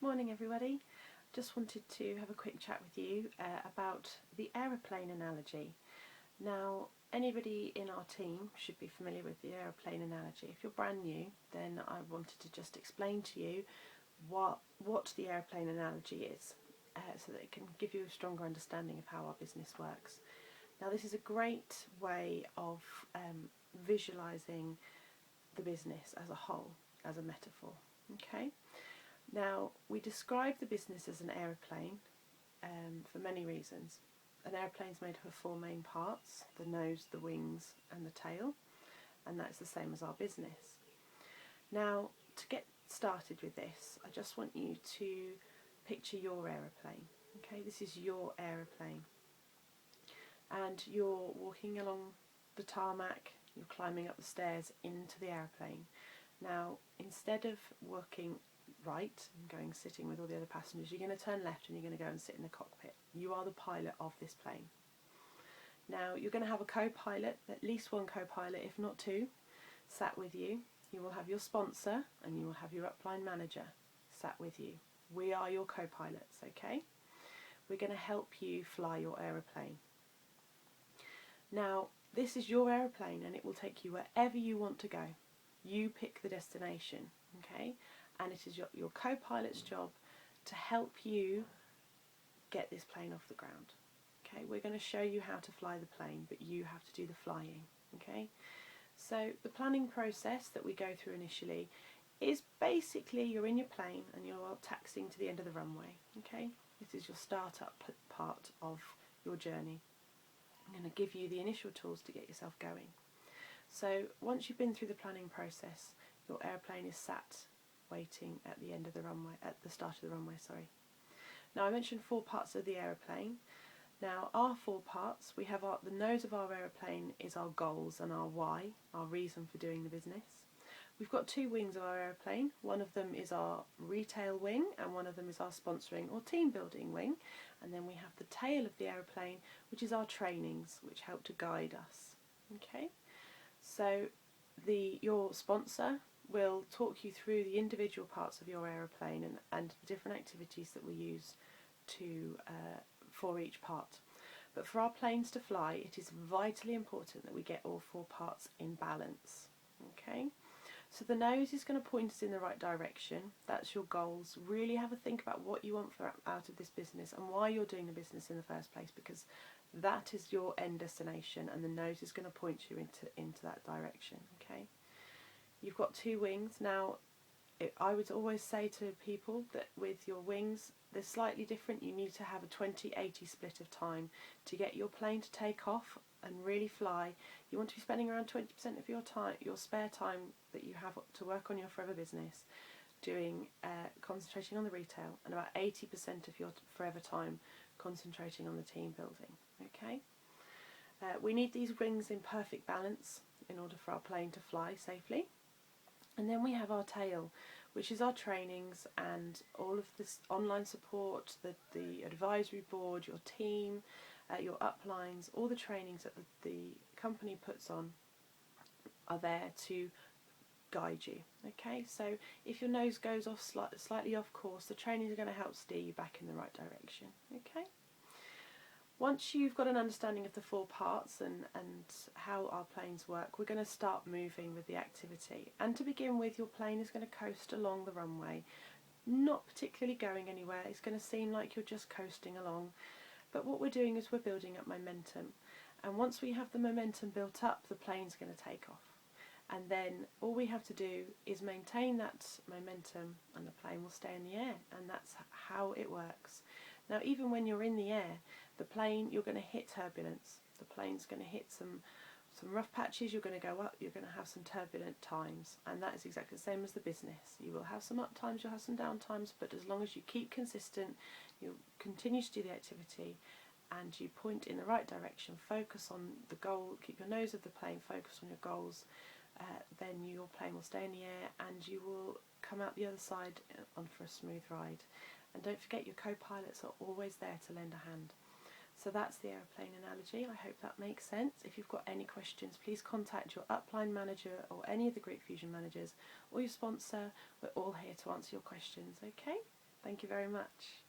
Morning everybody. Just wanted to have a quick chat with you about the aeroplane analogy. Now, anybody in our team should be familiar with the aeroplane analogy. If you're brand new, then I wanted to just explain to you what the aeroplane analogy is, so that it can give you a stronger understanding of how our business works. Now, this is a great way of visualising the business as a whole, as a metaphor. Okay. Now, we describe the business as an aeroplane for many reasons. An aeroplane is made up of four main parts: the nose, the wings and the tail, and that's the same as our business. Now, to get started with this, I just want you to picture your aeroplane. Okay, this is your aeroplane, and you're walking along the tarmac, you're climbing up the stairs into the aeroplane. Now, instead of walking right and going sitting with all the other passengers, you're going to turn left and you're going to go and sit in the cockpit. You are the pilot of this plane. Now, you're going to have a co-pilot, at least one co-pilot, if not two, sat with you. You will have your sponsor and you will have your upline manager sat with you. We are your co-pilots, okay? We're going to help you fly your aeroplane. Now, this is your aeroplane and it will take you wherever you want to go. You pick the destination, okay? And it is your co-pilot's job to help you get this plane off the ground. Okay, we're going to show you how to fly the plane, but you have to do the flying. Okay, so the planning process that we go through initially is basically you're in your plane and you're taxiing to the end of the runway. Okay, this is your start-up part of your journey. I'm going to give you the initial tools to get yourself going. So once you've been through the planning process, your airplane is sat waiting at the end of the runway, at the start of the runway, sorry. Now, I mentioned four parts of the aeroplane. Now, our four parts, we have the nose of our aeroplane is our goals and our why, our reason for doing the business. We've got two wings of our aeroplane. One of them is our retail wing and one of them is our sponsoring or team building wing. And then we have the tail of the aeroplane, which is our trainings, which help to guide us. Okay, so your sponsor will talk you through the individual parts of your aeroplane and the different activities that we use for each part. But for our planes to fly, it is vitally important that we get all four parts in balance. Okay, so the nose is going to point us in the right direction. That's your goals. Really have a think about what you want out of this business and why you're doing the business in the first place, because that is your end destination and the nose is going to point you into that direction. Okay, you've got two wings. Now, I would always say to people that with your wings, they're slightly different. You need to have a 20-80 split of time to get your plane to take off and really fly. You want to be spending around 20% of your time, your spare time that you have to work on your forever business, doing concentrating on the retail, and about 80% of your forever time concentrating on the team building. Okay, we need these wings in perfect balance in order for our plane to fly safely. And then we have our tail, which is our trainings and all of this online support, the advisory board, your team, your uplines, all the trainings that the company puts on are there to guide you. Okay, so if your nose goes off slightly off course, the trainings are going to help steer you back in the right direction. Okay. Once you've got an understanding of the four parts and how our planes work, we're going to start moving with the activity. And to begin with, your plane is going to coast along the runway, not particularly going anywhere. It's going to seem like you're just coasting along. But what we're doing is we're building up momentum. And once we have the momentum built up, the plane's going to take off. And then all we have to do is maintain that momentum and the plane will stay in the air, and that's how it works. Now, even when you're in the air, the plane, you're going to hit turbulence. The plane's going to hit some rough patches, you're going to go up, you're going to have some turbulent times, and that is exactly the same as the business. You will have some up times, you'll have some down times, but as long as you keep consistent, you'll continue to do the activity, and you point in the right direction, focus on the goal, keep your nose of the plane, focus on your goals, then your plane will stay in the air and you will come out the other side on for a smooth ride. And don't forget, your co-pilots are always there to lend a hand. So that's the aeroplane analogy. I hope that makes sense. If you've got any questions, please contact your upline manager or any of the Group Fusion managers or your sponsor. We're all here to answer your questions, okay? Thank you very much.